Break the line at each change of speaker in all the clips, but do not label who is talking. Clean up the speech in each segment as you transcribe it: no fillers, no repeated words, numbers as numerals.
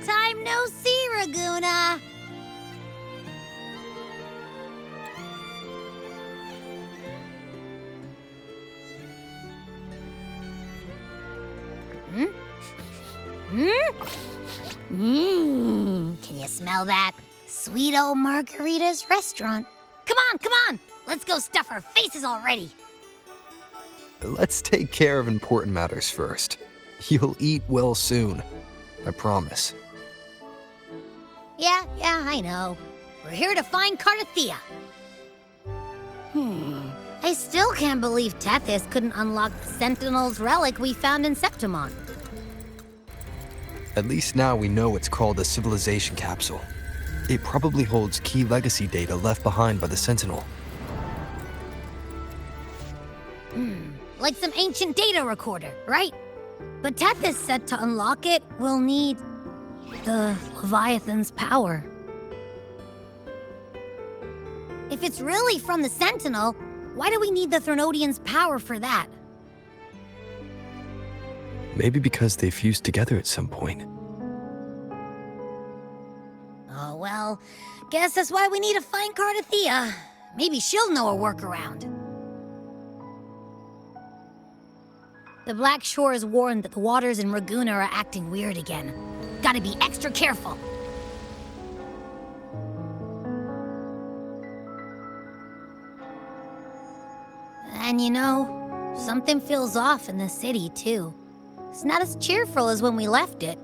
time no see, Raguna. Can you smell that? Sweet old Margarita's restaurant. Come on! Let's go stuff our faces already.
Let's take care of important matters first. You'll eat well soon. I promise.
Yeah, I know. We're here to find Cardathea. I still can't believe Tethys couldn't unlock the Sentinel's relic we found in Septimon.
At least now we know it's called a civilization capsule. It probably holds key legacy data left behind by the Sentinel.
Like some ancient data recorder, right? But Tethys said to unlock it, we'll need the Leviathan's power. If it's really from the Sentinel, why do we need the Threnodian's power for that?
Maybe because they fused together at some point.
Oh, well, guess that's why we need to find Cardathea. Maybe she'll know a workaround. The Black Shore is warned that the waters in Raguna are acting weird again. Gotta be extra careful. And you know, something feels off in the city, too. It's not as cheerful as when we left it.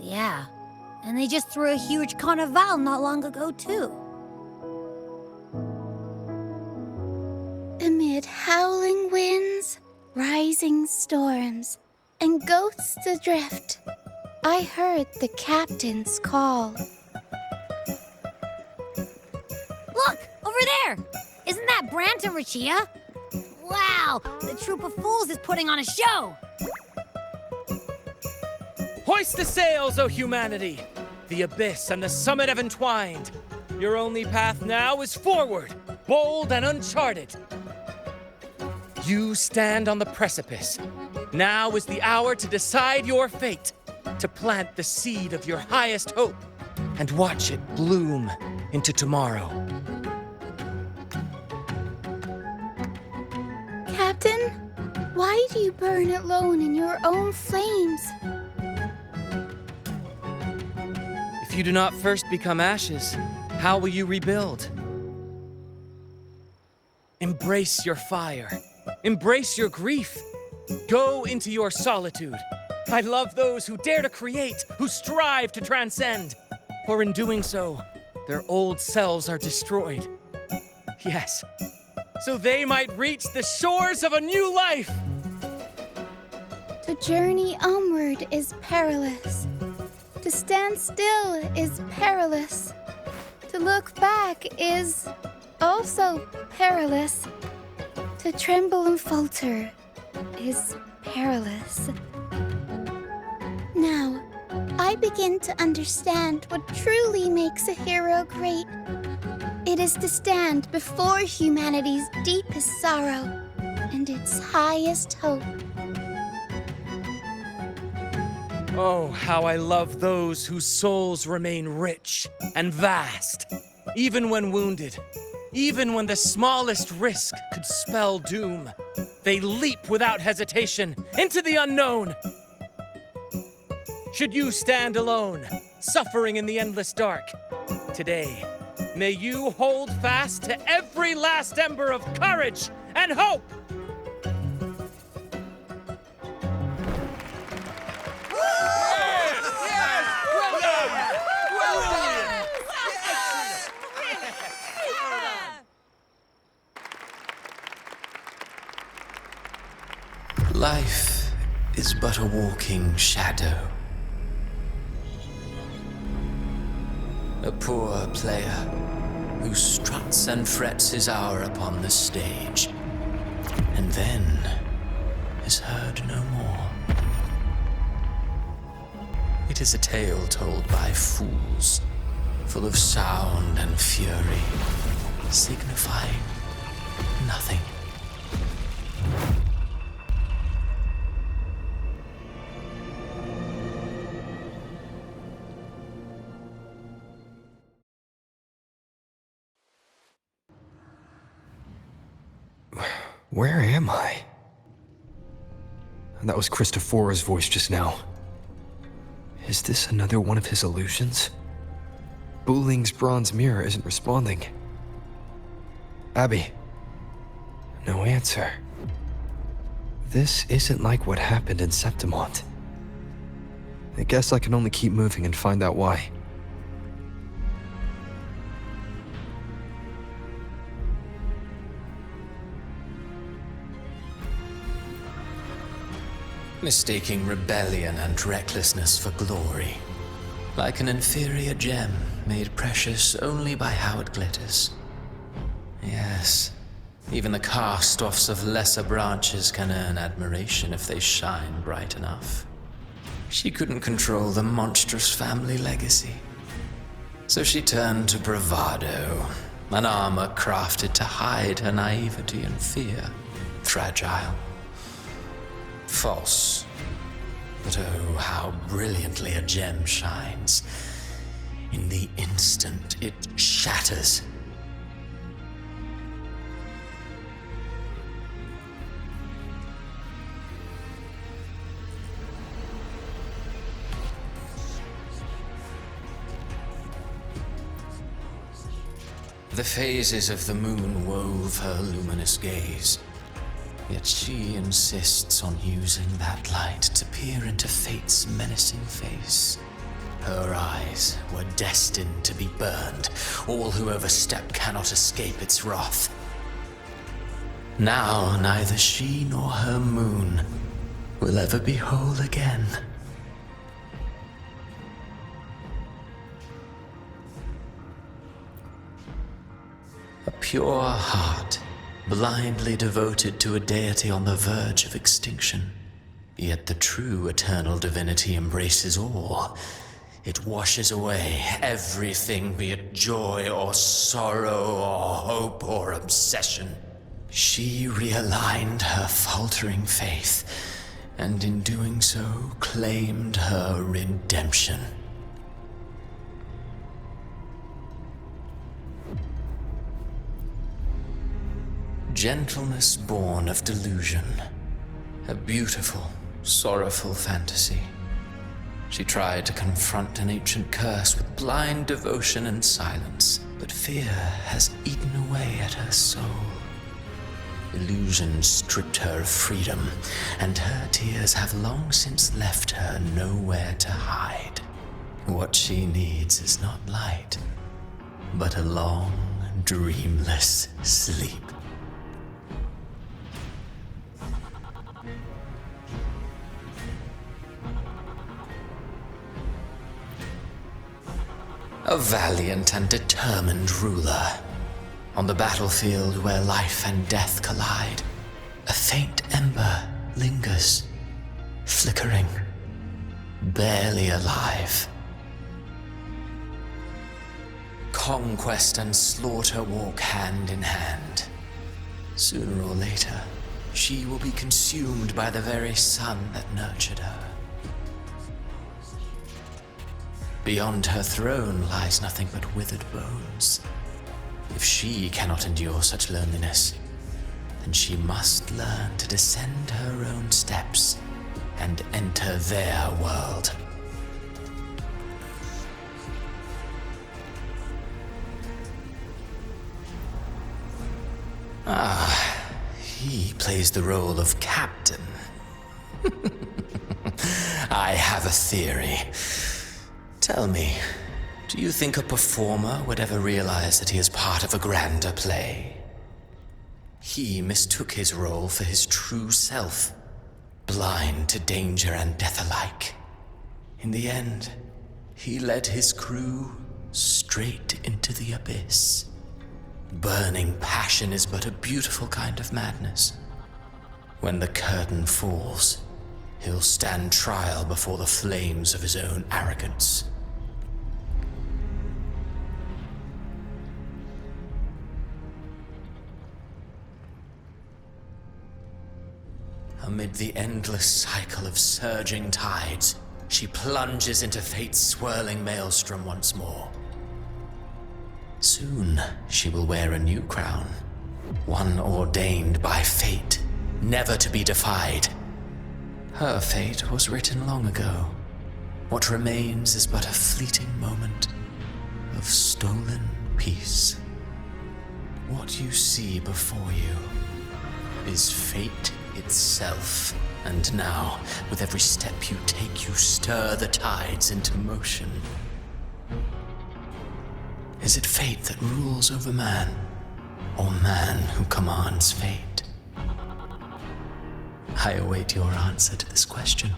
Yeah, and they just threw a huge carnival not long ago, too.
Amid howling winds, rising storms, and ghosts adrift, I heard the captain's call.
Look, over there! Isn't that Brant and Rachia? Wow, the troop of fools is putting on a show!
Hoist the sails, O humanity! The abyss and the summit have entwined. Your only path now is forward, bold and uncharted. You stand on the precipice. Now is the hour to decide your fate, to plant the seed of your highest hope, and watch it bloom into tomorrow.
Captain, why do you burn alone in your own flames?
If you do not first become ashes, how will you rebuild? Embrace your fire. Embrace your grief. Go into your solitude. I love those who dare to create, who strive to transcend. For in doing so, their old selves are destroyed. Yes, so they might reach the shores of a new life.
To journey onward is perilous. To stand still is perilous. To look back is also perilous. To tremble and falter is perilous. Now, I begin to understand what truly makes a hero great. It is to stand before humanity's deepest sorrow and its highest hope.
Oh, how I love those whose souls remain rich and vast, even when wounded, even when the smallest risk could spell doom. They leap without hesitation into the unknown. Should you stand alone, suffering in the endless dark, today, may you hold fast to every last ember of courage and hope.
Life is but a walking shadow. A poor player who struts and frets his hour upon the stage. And then is heard no more. It is a tale told by fools, full of sound and fury, signifying nothing.
Where am I? That was Christophora's voice just now. Is this another one of his illusions? Buling's bronze mirror isn't responding. Abby. No answer. This isn't like what happened in Septimont. I guess I can only keep moving and find out why.
Mistaking rebellion and recklessness for glory, like an inferior gem made precious only by how it glitters. Yes, even the cast-offs of lesser branches can earn admiration if they shine bright enough. She couldn't control the monstrous family legacy, so she turned to bravado, an armor crafted to hide her naivety and fear. Fragile. False. But oh, how brilliantly a gem shines. In the instant it shatters. The phases of the moon wove her luminous gaze. Yet she insists on using that light to peer into fate's menacing face. Her eyes were destined to be burned. All who overstep cannot escape its wrath. Now neither she nor her moon will ever be whole again. A pure heart, blindly devoted to a deity on the verge of extinction. Yet the true eternal divinity embraces all. It washes away everything, be it joy or sorrow or hope or obsession. She realigned her faltering faith, and in doing so claimed her redemption. Gentleness born of delusion. A beautiful, sorrowful fantasy. She tried to confront an ancient curse with blind devotion and silence, but fear has eaten away at her soul. Illusion stripped her of freedom, and her tears have long since left her nowhere to hide. What she needs is not light, but a long, dreamless sleep. A valiant and determined ruler. On the battlefield where life and death collide, a faint ember lingers, flickering, barely alive. Conquest and slaughter walk hand in hand. Sooner or later, she will be consumed by the very sun that nurtured her. Beyond her throne lies nothing but withered bones. If she cannot endure such loneliness, then she must learn to descend her own steps and enter their world. Ah, he plays the role of captain. I have a theory. Tell me, do you think a performer would ever realize that he is part of a grander play? He mistook his role for his true self, blind to danger and death alike. In the end, he led his crew straight into the abyss. Burning passion is but a beautiful kind of madness. When the curtain falls, he'll stand trial before the flames of his own arrogance. Amid the endless cycle of surging tides, she plunges into fate's swirling maelstrom once more. Soon, she will wear a new crown, one ordained by fate, never to be defied. Her fate was written long ago. What remains is but a fleeting moment of stolen peace. What you see before you is fate itself. And now, with every step you take, you stir the tides into motion. Is it fate that rules over man, or man who commands fate? I await your answer to this question.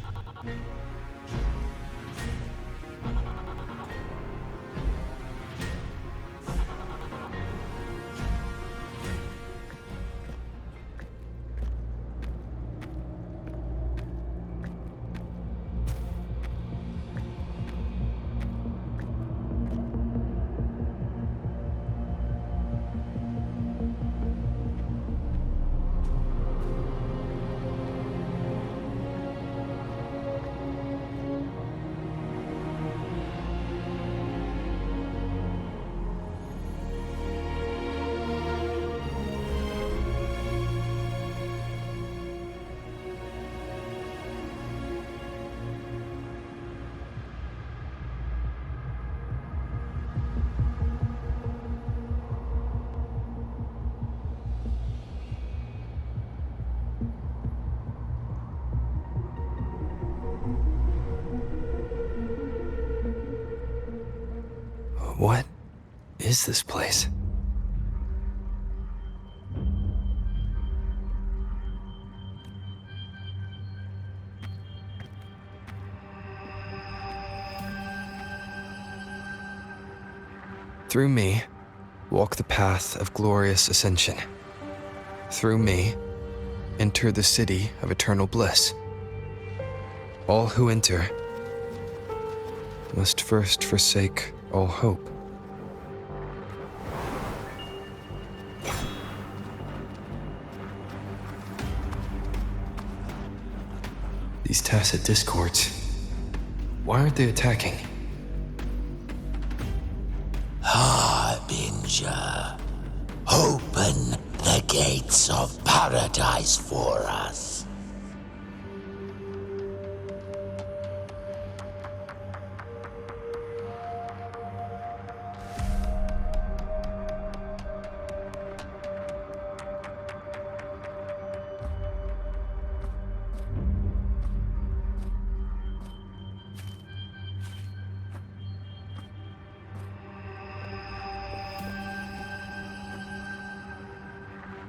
What is this place? Through me, walk the path of glorious ascension. Through me, enter the city of eternal bliss. All who enter must first forsake all hope. These tacit discords, why aren't they attacking?
Harbinger, open the gates of paradise for us.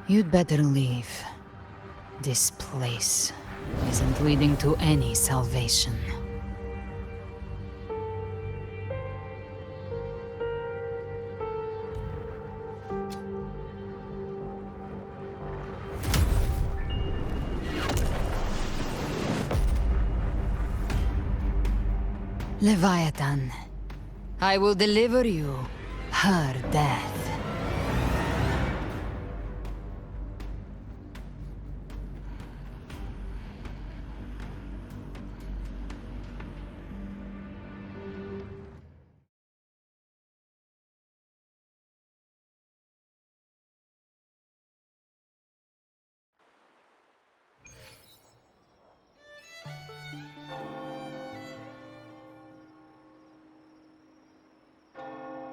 You'd better leave. This place isn't leading to any salvation. Leviathan, I will deliver you her death.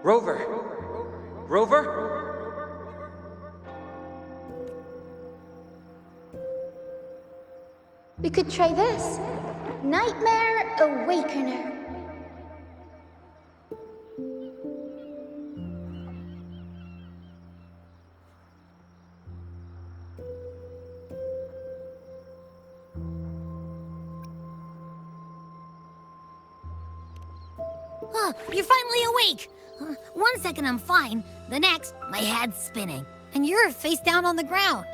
Rover! Rover?
We could try this. Nightmare Awakener.
Oh, you're finally awake! 1 second I'm fine, the next, my head's spinning, and you're face down on the ground.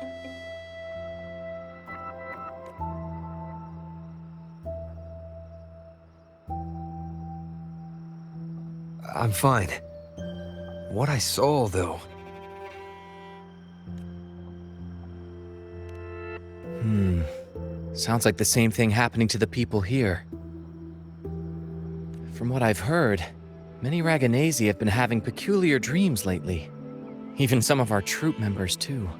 I'm fine. What I saw, though.
Sounds like the same thing happening to the people here. From what I've heard, many Raganesi have been having peculiar dreams lately. Even some of our troop members, too.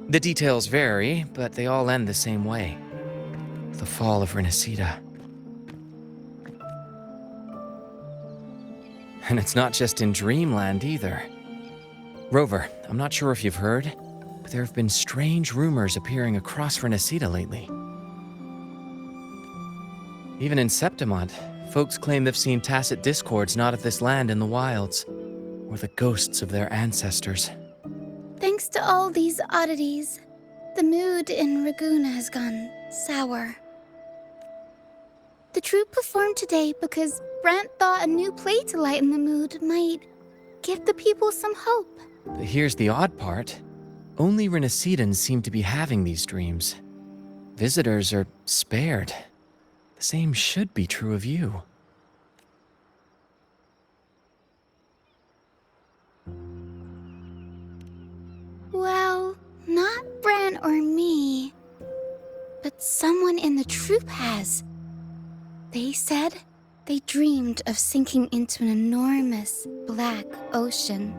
The details vary, but they all end the same way. The fall of Renacida. And it's not just in Dreamland either. Rover, I'm not sure if you've heard, but there have been strange rumors appearing across Renacida lately. Even in Septimont, folks claim they've seen tacit discords not of this land in the wilds, or the ghosts of their ancestors.
Thanks to all these oddities, the mood in Raguna has gone sour. The troupe performed today because Brant thought a new play to lighten the mood might give the people some hope.
But here's the odd part. Only Renacidans seem to be having these dreams. Visitors are spared. The same should be true of you.
Well, not Bran or me, but someone in the troupe has. They said they dreamed of sinking into an enormous black ocean.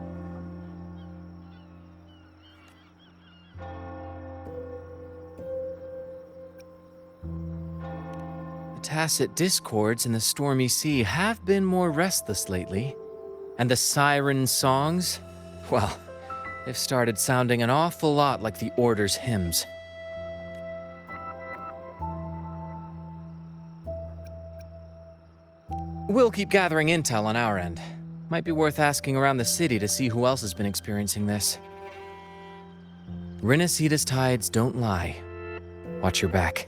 The tacit discords in the stormy sea have been more restless lately. And the siren songs, well, they've started sounding an awful lot like the Order's hymns. We'll keep gathering intel on our end. Might be worth asking around the city to see who else has been experiencing this. Renacida's tides don't lie. Watch your back.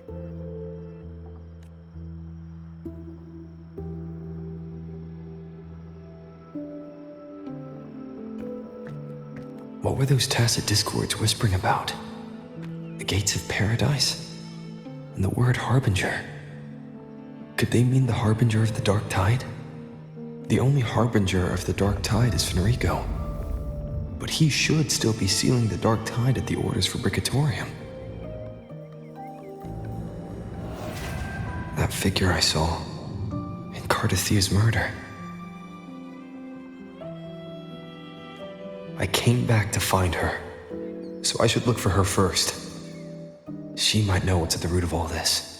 What were those tacit discords whispering about? The gates of paradise? And the word harbinger? Could they mean the harbinger of the dark tide? The only harbinger of the dark tide is Fenrico. But he should still be sealing the dark tide at the Order's Fabricatorium. That figure I saw in Cardathia's murder. I came back to find her, so I should look for her first. She might know what's at the root of all this.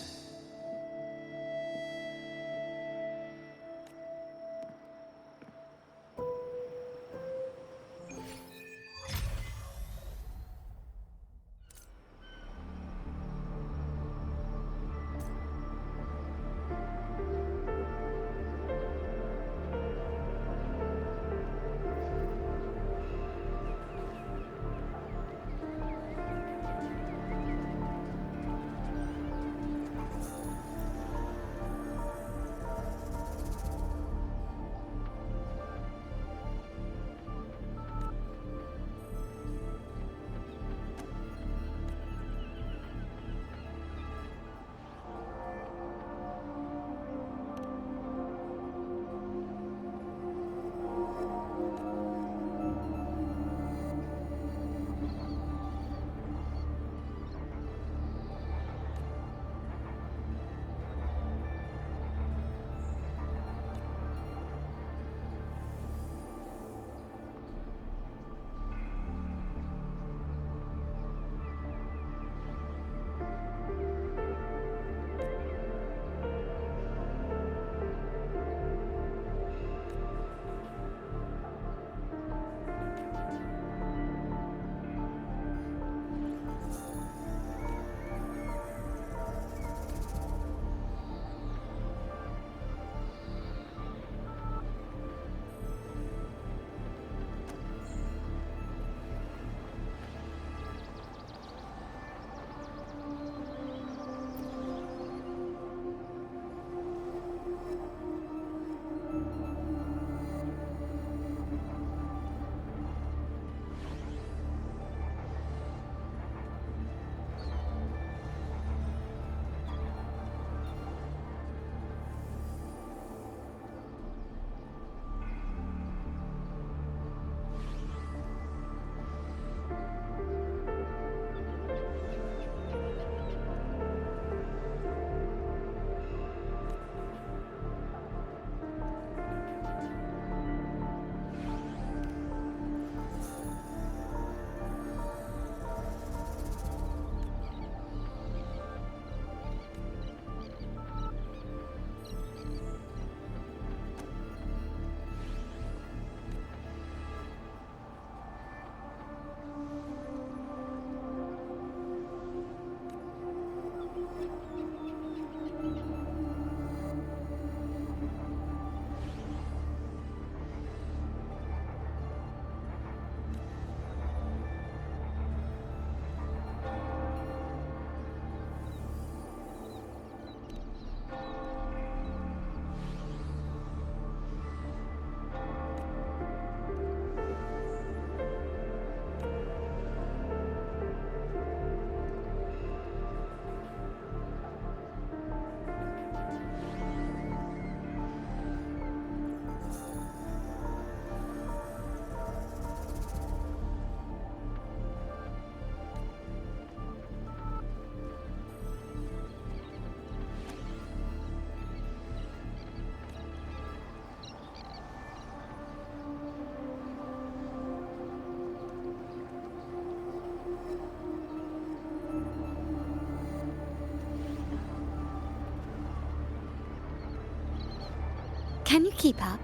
Can you keep up?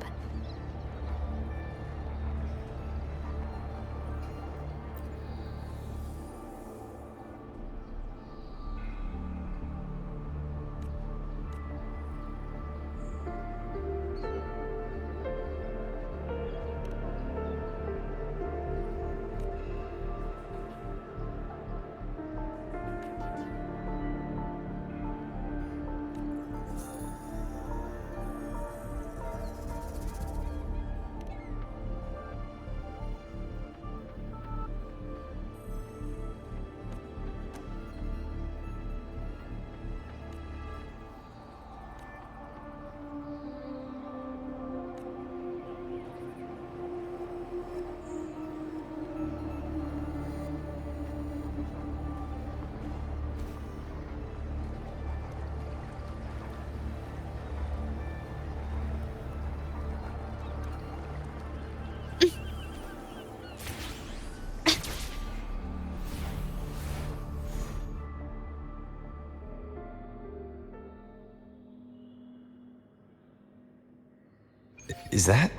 Is that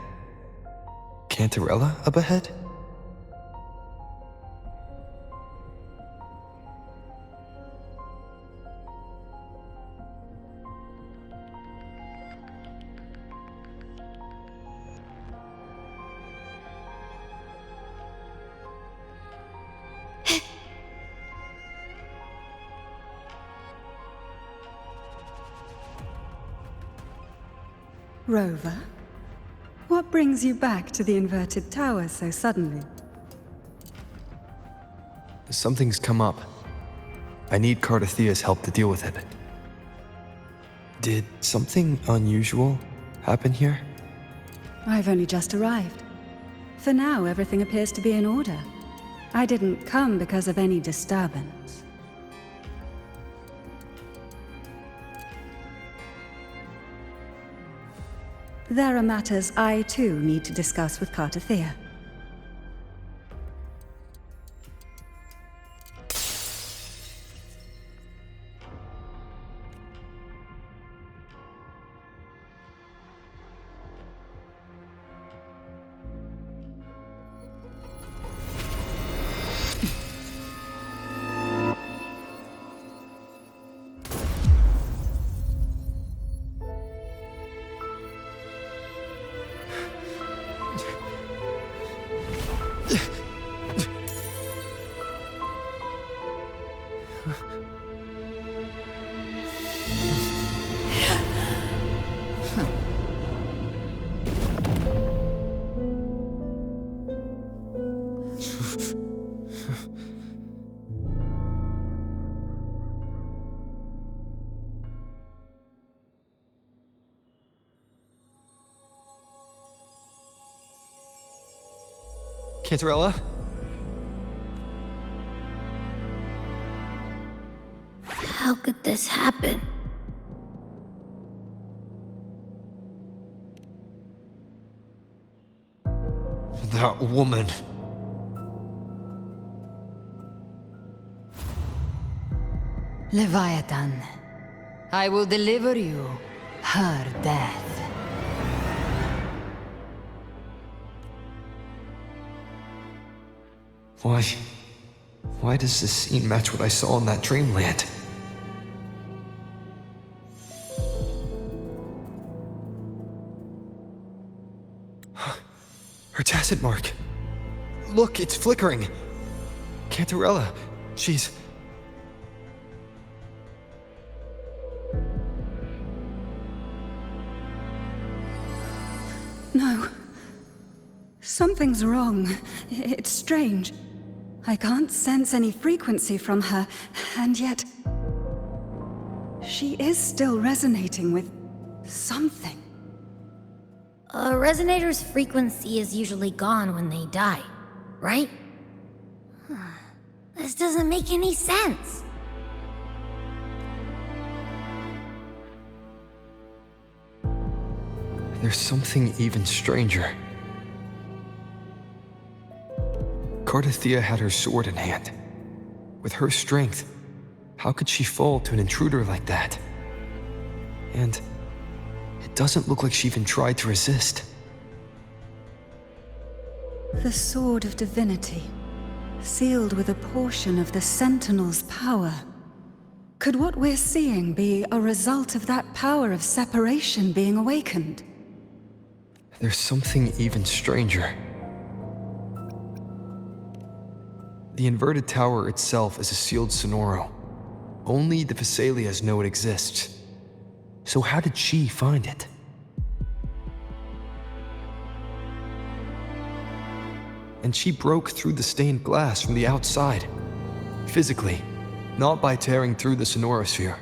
Cantarella up ahead?
Rover? What brings you back to the inverted tower so suddenly?
Something's come up. I need Cardathea's help to deal with it. Did something unusual happen here?
I've only just arrived. For now, everything appears to be in order. I didn't come because of any disturbance. There are matters I, too, need to discuss with Cardathea.
Cantarella?
How could this happen?
That woman.
Leviathan, I will deliver you her death.
Why does this scene match what I saw in that dreamland? Her tacit mark. Look, it's flickering. Cantarella, she's...
No. Something's wrong. It's strange. I can't sense any frequency from her, and yet... she is still resonating with something.
A resonator's frequency is usually gone when they die, right? This doesn't make any sense.
There's something even stranger. Cardathea had her sword in hand. With her strength, how could she fall to an intruder like that? And it doesn't look like she even tried to resist.
The Sword of Divinity, sealed with a portion of the Sentinel's power. Could what we're seeing be a result of that power of separation being awakened?
There's something even stranger. The inverted tower itself is a sealed sonoro. Only the Vesalias know it exists. So how did she find it? And she broke through the stained glass from the outside. Physically, not by tearing through the sonorosphere.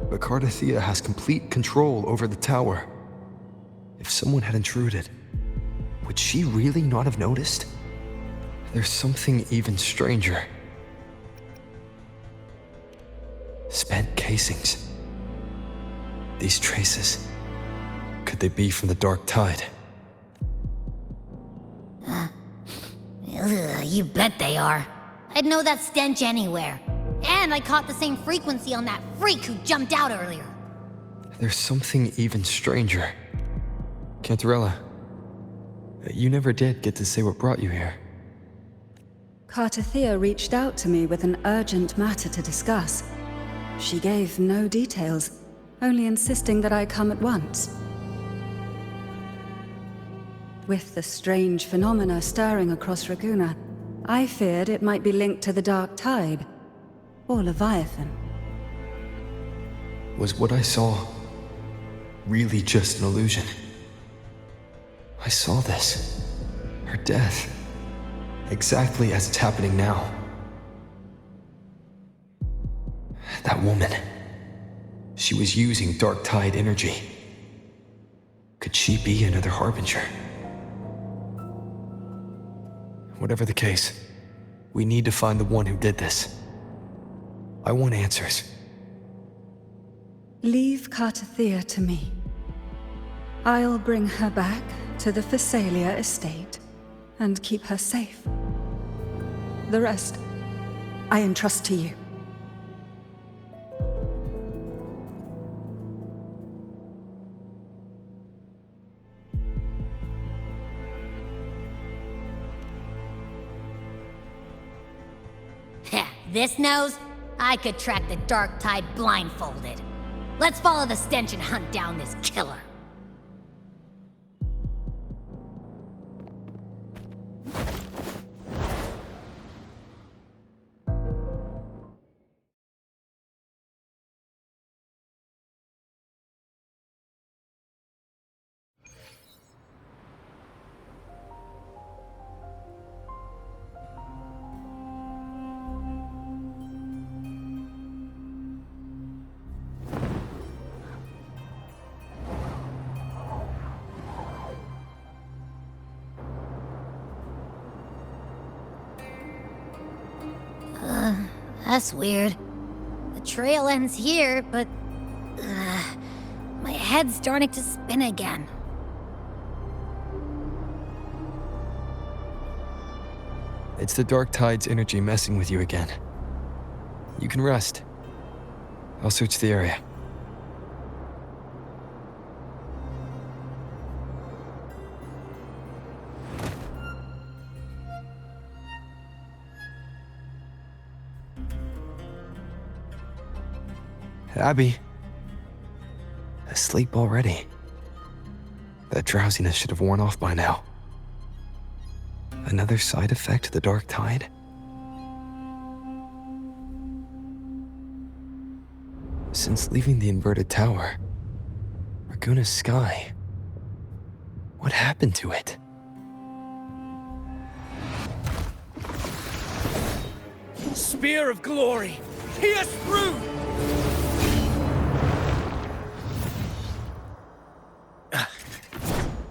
But Cardathea has complete control over the tower. If someone had intruded, would she really not have noticed? There's something even stranger. Spent casings. These traces, could they be from the Dark Tide?
Ugh, you bet they are. I'd know that stench anywhere. And I caught the same frequency on that freak who jumped out earlier.
There's something even stranger. Cantarella, you never did get to say what brought you here.
Cardathea reached out to me with an urgent matter to discuss. She gave no details, only insisting that I come at once. With the strange phenomena stirring across Raguna, I feared it might be linked to the Dark Tide, or Leviathan.
Was what I saw really just an illusion? I saw this. Her death. Exactly as it's happening now. That woman. She was using Dark Tide energy. Could she be another Harbinger? Whatever the case, we need to find the one who did this. I want answers.
Leave Cardathea to me. I'll bring her back to the Phasalia estate and keep her safe. The rest, I entrust to you.
Heh, this nose? I could track the Dark Tide blindfolded. Let's follow the stench and hunt down this killer. That's weird. The trail ends here, but... my head's starting to spin again.
It's the Dark Tide's energy messing with you again. You can rest. I'll search the area. Abby. Asleep already. That drowsiness should have worn off by now. Another side effect of the Dark Tide? Since leaving the inverted tower, Raguna's sky, what happened to it?
Spear of glory! Pierce through!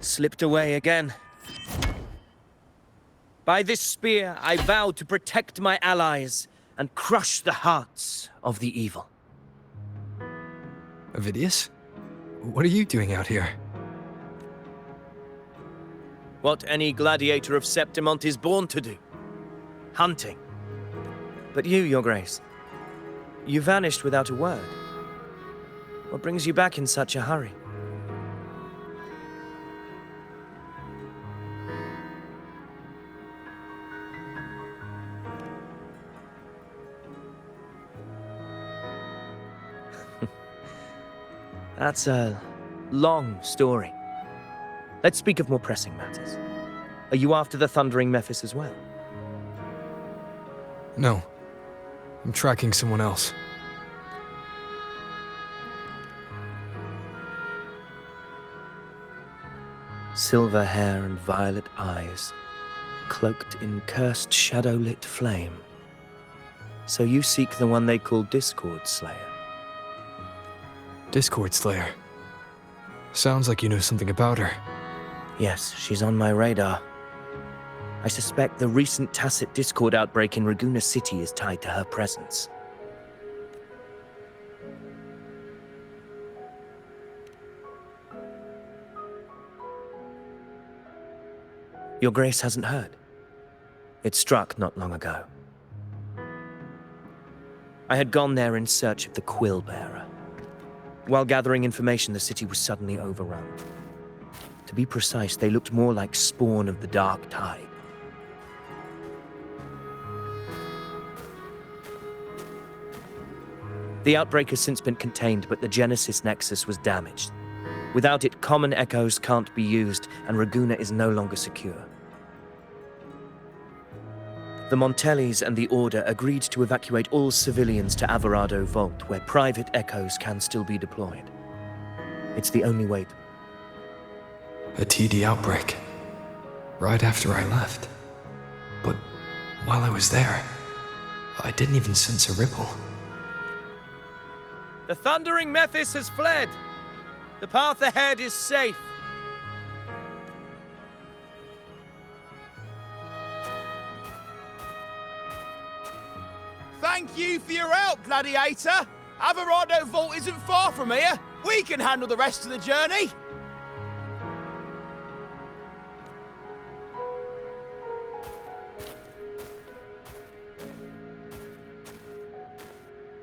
Slipped away again. By this spear, I vow to protect my allies and crush the hearts of the evil.
Avidius? What are you doing out here?
What any gladiator of Septimont is born to do. Hunting. But you, Your Grace, you vanished without a word. What brings you back in such a hurry?
That's a long story. Let's speak of more pressing matters. Are you after the Thundering Mephis as well?
No. I'm tracking someone else.
Silver hair and violet eyes, cloaked in cursed shadow-lit flame. So you seek the one they call Discord Slayer.
Discord Slayer. Sounds like you know something about her.
Yes, she's on my radar. I suspect the recent tacit Discord outbreak in Raguna City is tied to her presence. Your Grace hasn't heard. It struck not long ago. I had gone there in search of the Quill Bearer. While gathering information, the city was suddenly overrun. To be precise, they looked more like spawn of the Dark Tide. The outbreak has since been contained, but the Genesis Nexus was damaged. Without it, common echoes can't be used, and Raguna is no longer secure. The Montellis and the Order agreed to evacuate all civilians to Averado Vault, where private echoes can still be deployed. It's the only way to...
A TD outbreak. Right after I left. But while I was there, I didn't even sense a ripple.
The Thundering Mephis has fled! The path ahead is safe!
Thank you for your help, Gladiator! Averado Vault isn't far from here. We can handle the rest of the journey.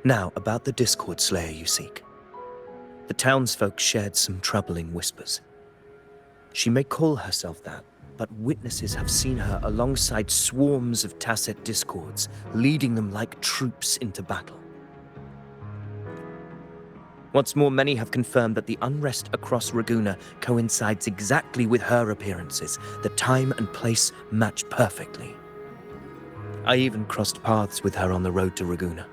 Now, about the Discord Slayer you seek. The townsfolk shared some troubling whispers. She may call herself that, but witnesses have seen her alongside swarms of tacit discords, leading them like troops into battle. What's more, many have confirmed that the unrest across Raguna coincides exactly with her appearances. The time and place match perfectly. I even crossed paths with her on the road to Raguna.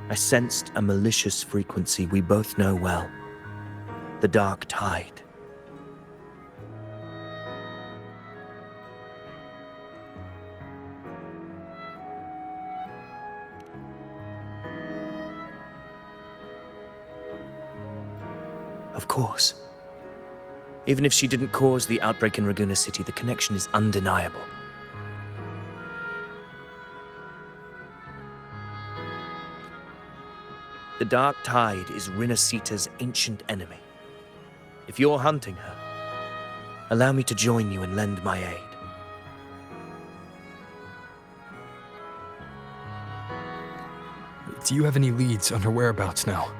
I sensed a malicious frequency we both know well. The Dark Tide. Of course. Even if she didn't cause the outbreak in Raguna City, the connection is undeniable. The Dark Tide is Rinasita's ancient enemy. If you're hunting her, allow me to join you and lend my aid.
Do you have any leads on her whereabouts now?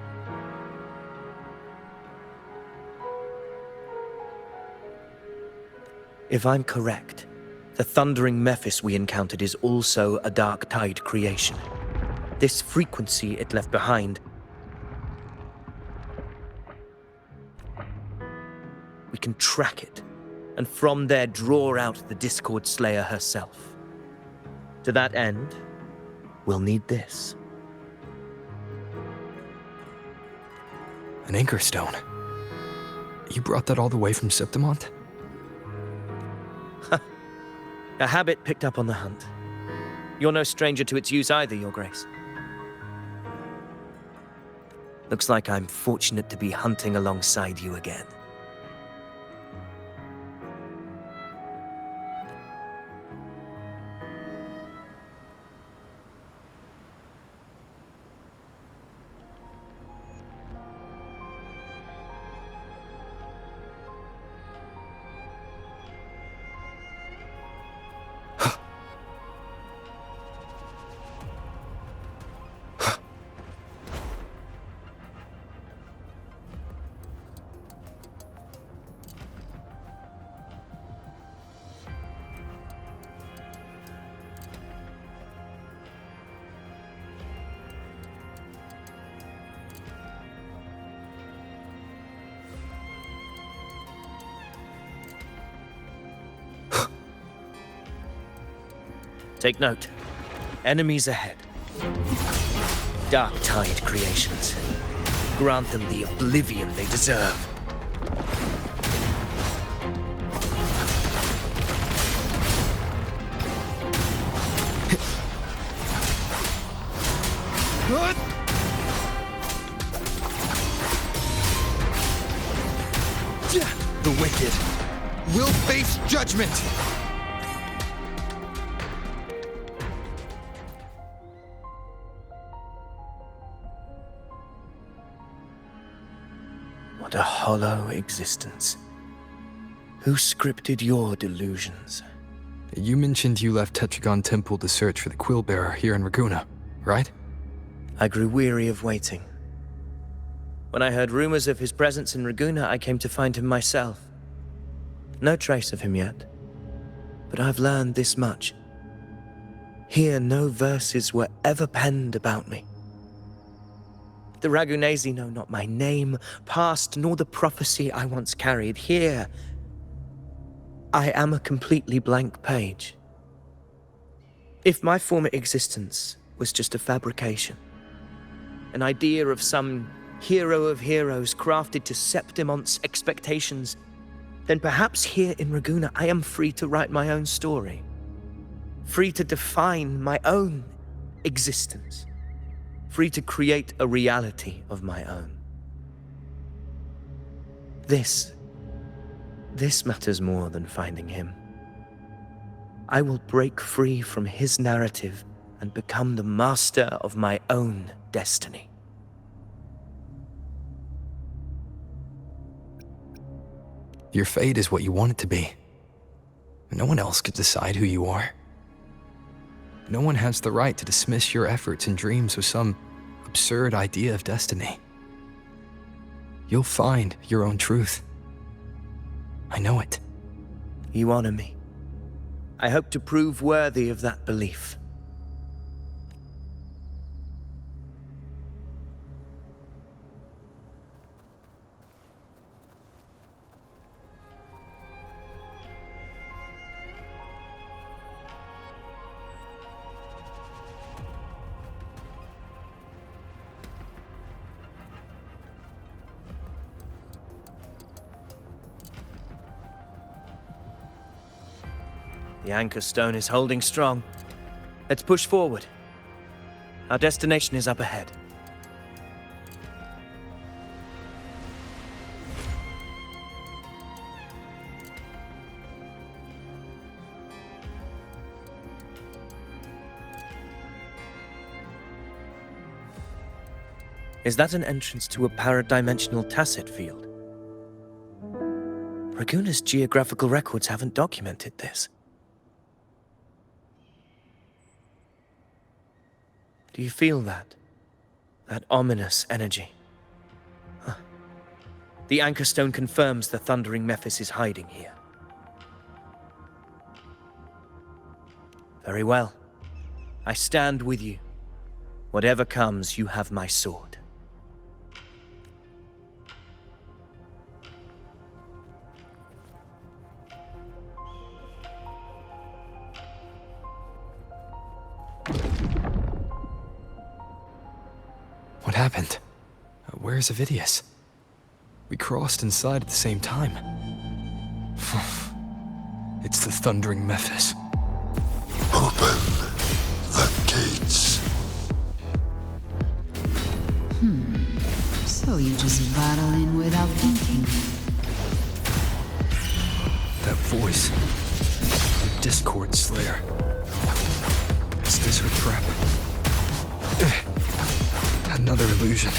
If I'm correct, the Thundering Mephis we encountered is also a Dark Tide creation. This frequency it left behind... We can track it, and from there draw out the Discord Slayer herself. To that end, we'll need this.
An Anchor Stone? You brought that all the way from Septimont?
A habit picked up on the hunt. You're no stranger to its use either, Your Grace. Looks like I'm fortunate to be hunting alongside you again. Take note. Enemies ahead. Dark Tide creations. Grant them the oblivion they deserve.
The wicked will face judgment!
What a hollow existence. Who scripted your delusions?
You mentioned you left Tetragon Temple to search for the Quill Bearer here in Raguna, right?
I grew weary of waiting. When I heard rumors of his presence in Raguna, I came to find him myself. No trace of him yet, but I've learned this much. Here, no verses were ever penned about me. The Ragunesi know not my name, past, nor the prophecy I once carried. Here, I am a completely blank page. If my former existence was just a fabrication, an idea of some hero of heroes crafted to Septimon's expectations, then perhaps here in Raguna I am free to write my own story. Free to define my own existence. Free to create a reality of my own. This matters more than finding him. I will break free from his narrative and become the master of my own destiny.
Your fate is what you want it to be. No one else could decide who you are. No one has the right to dismiss your efforts and dreams with some absurd idea of destiny. You'll find your own truth. I know it.
You honor me. I hope to prove worthy of that belief. The anchor stone is holding strong. Let's push forward. Our destination is up ahead. Is that an entrance to a paradimensional tacit field? Raguna's geographical records haven't documented this. Do you feel that? That ominous energy? Huh. The anchor stone confirms the thundering Mephis is hiding here. Very well. I stand with you. Whatever comes, you have my sword.
What happened? Where's Avidius? We crossed inside at the same time. It's the thundering Mephis.
Open the gates.
So you just battle in without thinking.
That voice. The Discord Slayer. Is this her trap? Another illusion.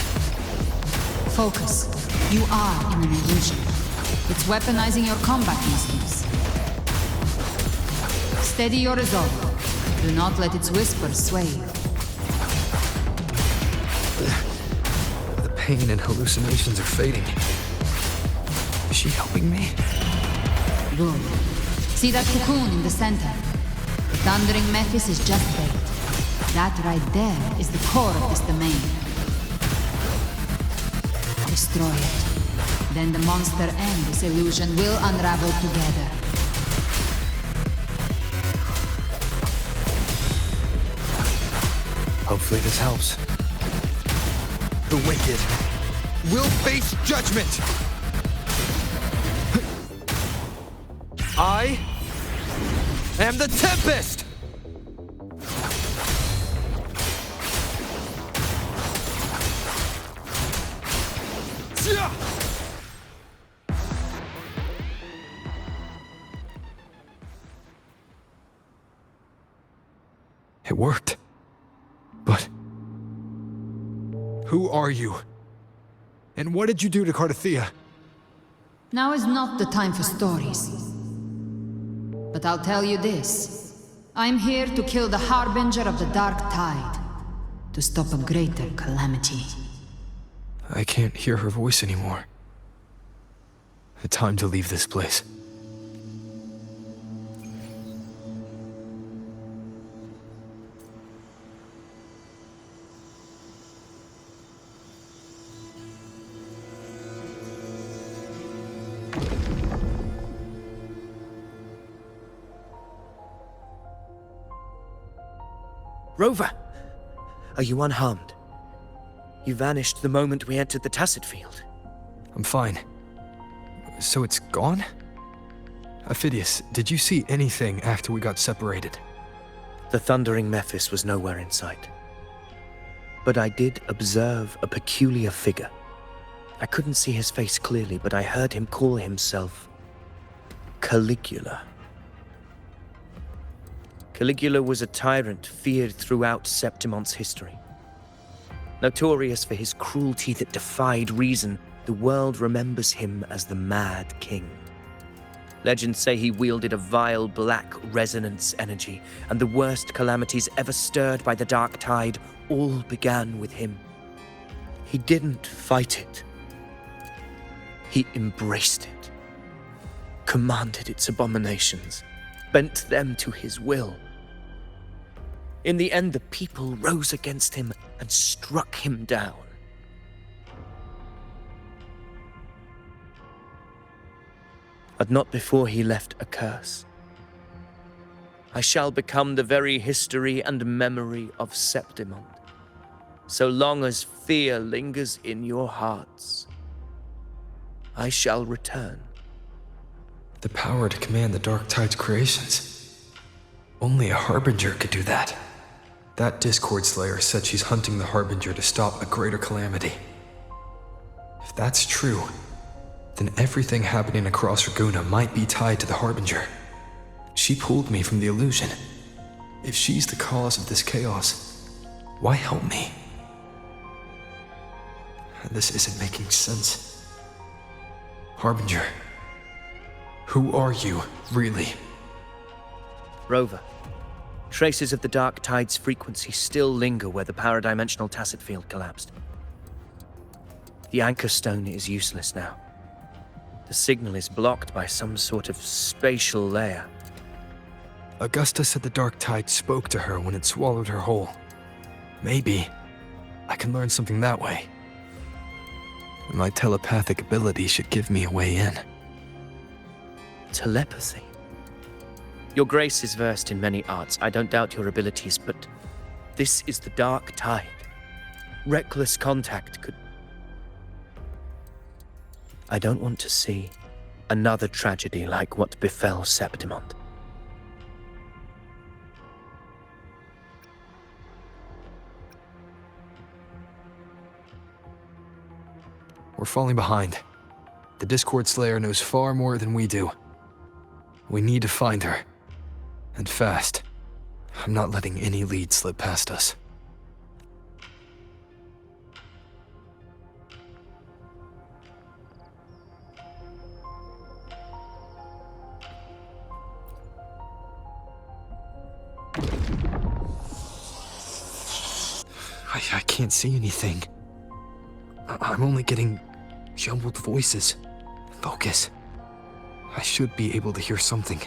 Focus. You are in an illusion. It's weaponizing your combat instincts. Steady your resolve. Do not let its whispers sway you.
The pain and hallucinations are fading. Is she helping me?
Good. See that cocoon in the center? The thundering Mephis is just bait. That right there is the core of this domain. Destroy it. Then the monster and this illusion will unravel together.
Hopefully this helps. The wicked will face judgment! I am the Tempest! It worked. But who are you? And what did you do to Cardathea?
Now is not the time for stories. But I'll tell you this. I'm here to kill the Harbinger of the Dark Tide. To stop a greater calamity.
I can't hear her voice anymore. Time to leave this place.
Rover! Are you unharmed? You vanished the moment we entered the Tacit Field.
I'm fine. So it's gone? Ophidius, did you see anything after we got separated?
The thundering Mephis was nowhere in sight. But I did observe a peculiar figure. I couldn't see his face clearly, but I heard him call himself Caligula. Caligula was a tyrant feared throughout Septimon's history. Notorious for his cruelty that defied reason, the world remembers him as the Mad King. Legends say he wielded a vile black resonance energy, and the worst calamities ever stirred by the Dark Tide all began with him. He didn't fight it. He embraced it, commanded its abominations, bent them to his will. In the end, the people rose against him and struck him down. But not before he left a curse. I shall become the very history and memory of Septimon, so long as fear lingers in your hearts. I shall return.
The power to command the Dark Tide's creations. Only a Harbinger could do that. That Discord Slayer said she's hunting the Harbinger to stop a greater calamity. If that's true, then everything happening across Raguna might be tied to the Harbinger. She pulled me from the illusion. If she's the cause of this chaos, why help me? This isn't making sense. Harbinger, who are you, really?
Rover, traces of the Dark Tide's frequency still linger where the paradimensional Tacit Field collapsed. The Anchor Stone is useless now. The signal is blocked by some sort of spatial layer.
Augusta said the Dark Tide spoke to her when it swallowed her whole. Maybe I can learn something that way. My telepathic ability should give me a way in.
Telepathy? Your Grace is versed in many arts. I don't doubt your abilities, but this is the Dark Tide. Reckless contact could... I don't want to see another tragedy like what befell Septimon.
We're falling behind. The Discord Slayer knows far more than we do. We need to find her. And fast. I'm not letting any lead slip past us. I can't see anything. I'm only getting jumbled voices. Focus. I should be able to hear something.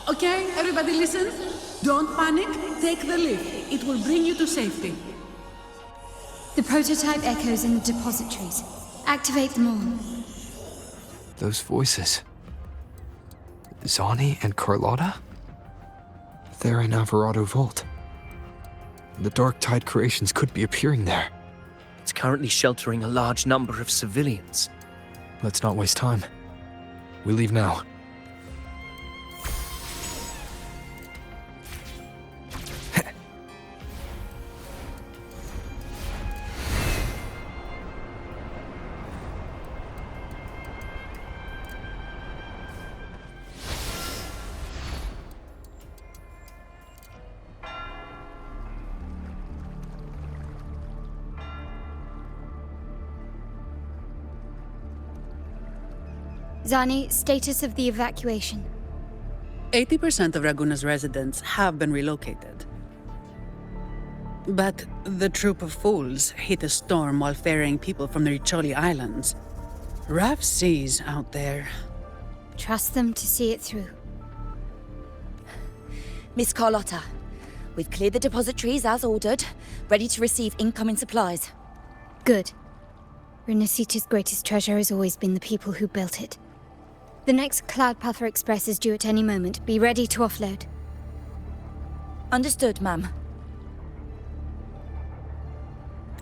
Okay, everybody listen. Don't panic. Take the lift. It will bring you to safety.
The prototype echoes in the depositories. Activate them all.
Those voices. Zani and Carlotta? They're in Alvarado Vault. The Dark Tide creations could be appearing there.
It's currently sheltering a large number of civilians.
Let's not waste time. We leave now.
Zani, status of the evacuation.
80% of Raguna's residents have been relocated. But the troop of fools hit a storm while ferrying people from the Riccioli Islands. Rough seas out there.
Trust them to see it through.
Miss Carlotta, we've cleared the depositories as ordered, ready to receive incoming supplies.
Good. Renacita's greatest treasure has always been the people who built it. The next Cloudpuffer Express is due at any moment. Be ready to offload.
Understood, ma'am.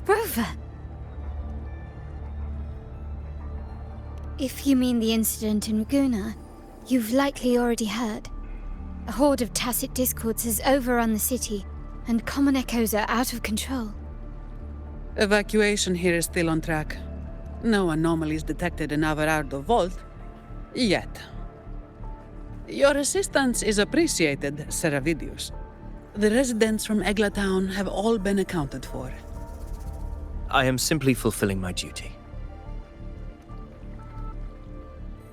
Rover! If you mean the incident in Raguna, you've likely already heard. A horde of tacit discords has overrun the city, and common echoes are out of control.
Evacuation here is still on track. No anomalies detected in Averardo Vault. Yet. Your assistance is appreciated, Seravidius. The residents from Egla Town have all been accounted for.
I am simply fulfilling my duty.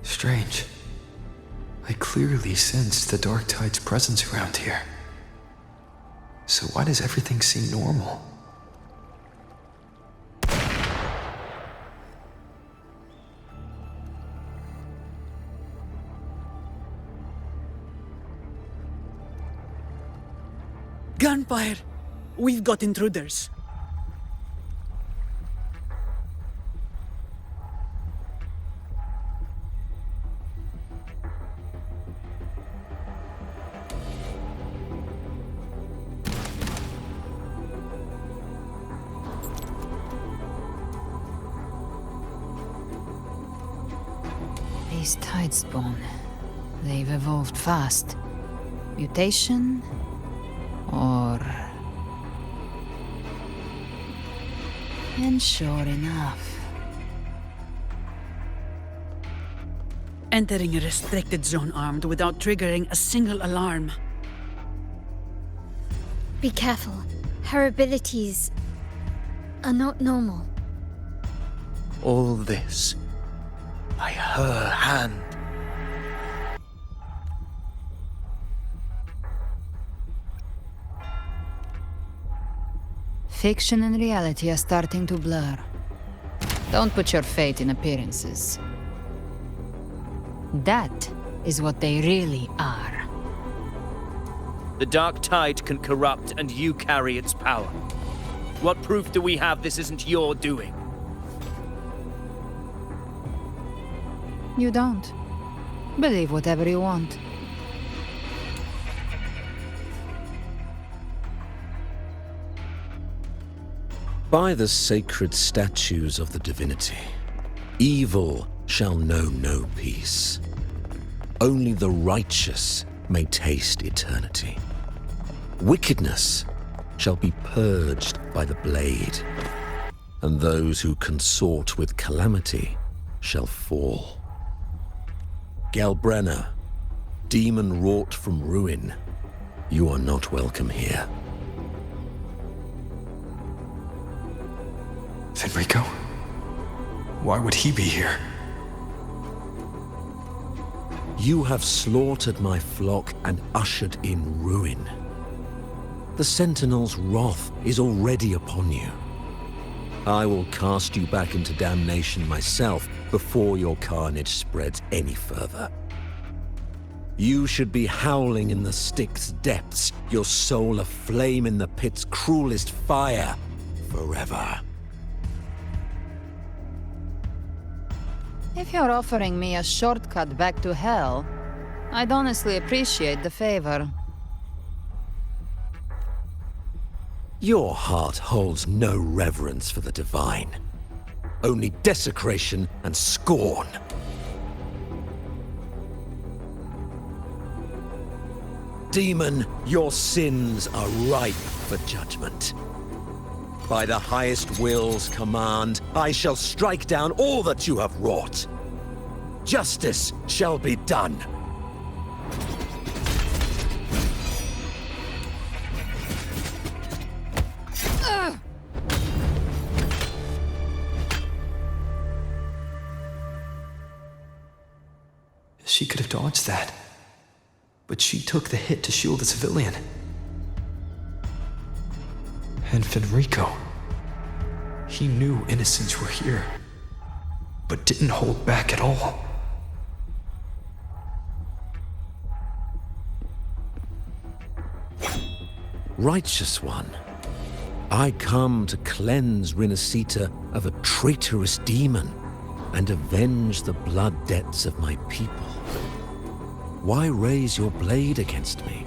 Strange. I clearly sense the Dark Tide's presence around here. So why does everything seem normal?
Gunfire! We've got intruders.
These Tidespawn, they've evolved fast. Mutation? Or... And sure enough...
Entering a restricted zone armed without triggering a single alarm.
Be careful. Her abilities are not normal.
All this by her hand.
Fiction and reality are starting to blur. Don't put your faith in appearances. That is what they really are.
The Dark Tide can corrupt, and you carry its power. What proof do we have this isn't your doing?
You don't. Believe whatever you want.
By the sacred statues of the divinity, evil shall know no peace. Only the righteous may taste eternity. Wickedness shall be purged by the blade, and those who consort with calamity shall fall. Galbrenna, demon wrought from ruin, you are not welcome here.
Fenrico? Why would he be here?
You have slaughtered my flock and ushered in ruin. The Sentinel's wrath is already upon you. I will cast you back into damnation myself before your carnage spreads any further. You should be howling in the Styx's depths, your soul aflame in the pit's cruelest fire, forever.
If you're offering me a shortcut back to hell, I'd honestly appreciate the favor.
Your heart holds no reverence for the divine. Only desecration and scorn. Demon, your sins are ripe for judgment. By the highest will's command, I shall strike down all that you have wrought. Justice shall be done.
She could have dodged that. But she took the hit to shield a civilian. And Fenrico. He knew innocents were here, but didn't hold back at all.
Righteous One, I come to cleanse Rinascita of a traitorous demon and avenge the blood debts of my people. Why raise your blade against me?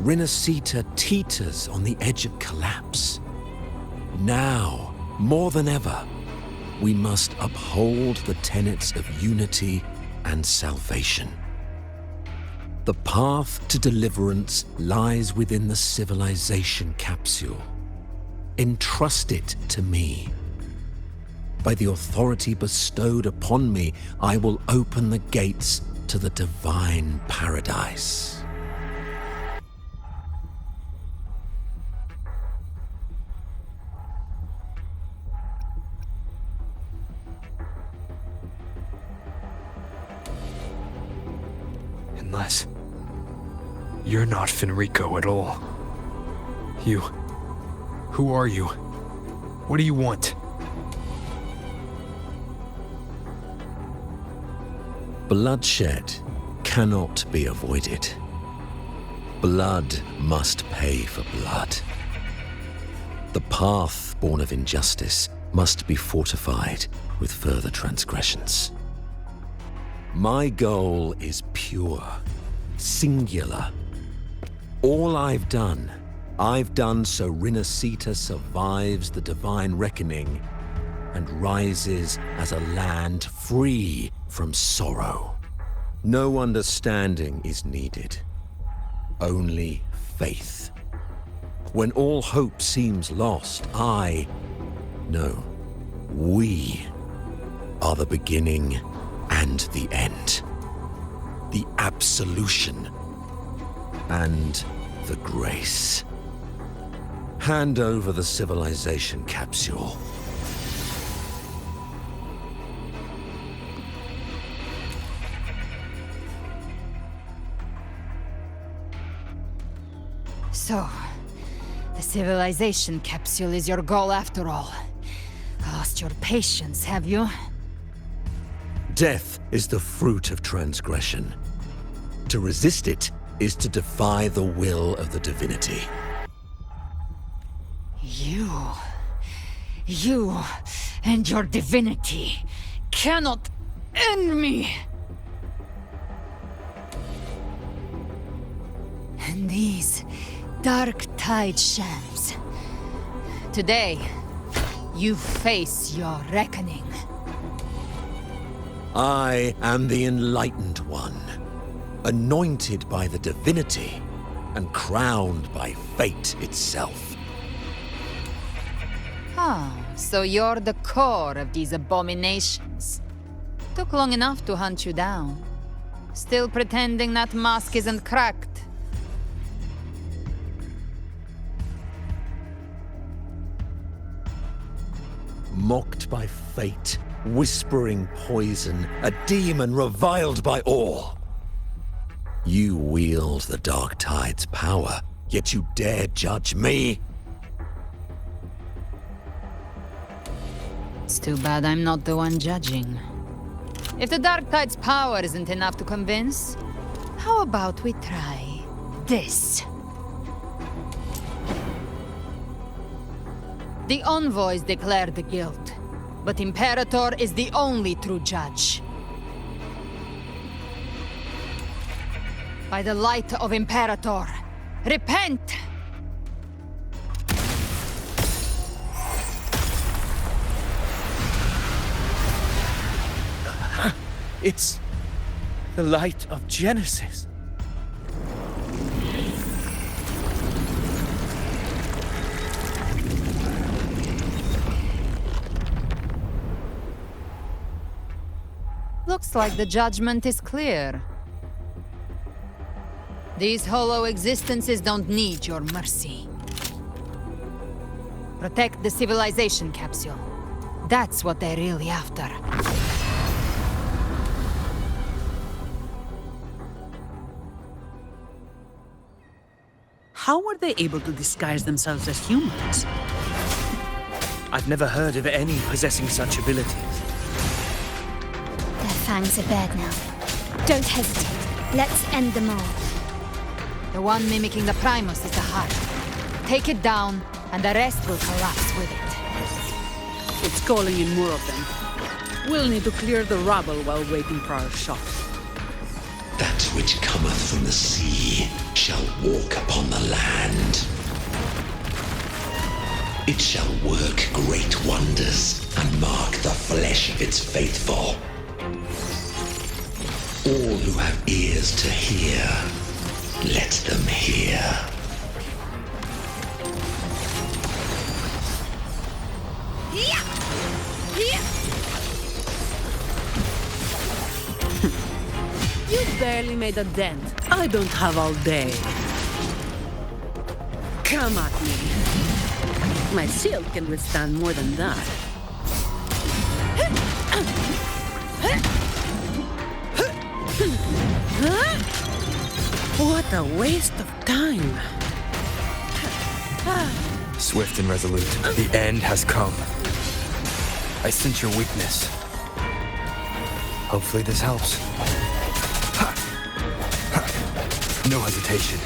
Rinascita teeters on the edge of collapse. Now, more than ever, we must uphold the tenets of unity and salvation. The path to deliverance lies within the civilization capsule. Entrust it to me. By the authority bestowed upon me, I will open the gates to the divine paradise.
Unless you're not Fenrico at all. Who are you? What do you want?
Bloodshed cannot be avoided. Blood must pay for blood. The path born of injustice must be fortified with further transgressions. My goal is pure, singular. All I've done so Rinascita survives the divine reckoning and rises as a land free from sorrow. No understanding is needed, only faith. When all hope seems lost, we are the beginning and the end. The absolution and the grace. Hand over the civilization capsule.
So, the civilization capsule is your goal after all. Lost your patience, have you?
Death is the fruit of transgression. To resist it is to defy the will of the divinity.
You and your divinity cannot end me! And these dark tide shams. Today, you face your reckoning.
I am the Enlightened One, anointed by the divinity and crowned by fate itself.
So you're the core of these abominations. Took long enough to hunt you down. Still pretending that mask isn't cracked.
Mocked by fate, whispering poison, a demon reviled by all. You wield the Dark Tide's power, yet you dare judge me?
It's too bad I'm not the one judging. If the Dark Tide's power isn't enough to convince, how about we try this? The envoys declare the guilt, but Imperator is the only true judge. By the light of Imperator, repent!
It's the light of Genesis.
Looks like the judgment is clear. These hollow existences don't need your mercy. Protect the civilization capsule. That's what they're really after.
How were they able to disguise themselves as humans?
I've never heard of any possessing such abilities.
Their fangs are bared now. Don't hesitate. Let's end them all.
The one mimicking the Primus is the heart. Take it down, and the rest will collapse with it.
It's calling in more of them. We'll need to clear the rubble while waiting for our shot.
That which cometh from the sea shall walk upon the land. It shall work great wonders and mark the flesh of its faithful. All who have ears to hear, let them hear.
You barely made a dent. I don't have all day. Come at me. My shield can withstand more than that. What a waste of time.
Swift and resolute, the end has come. I sense your weakness. Hopefully this helps. No hesitation.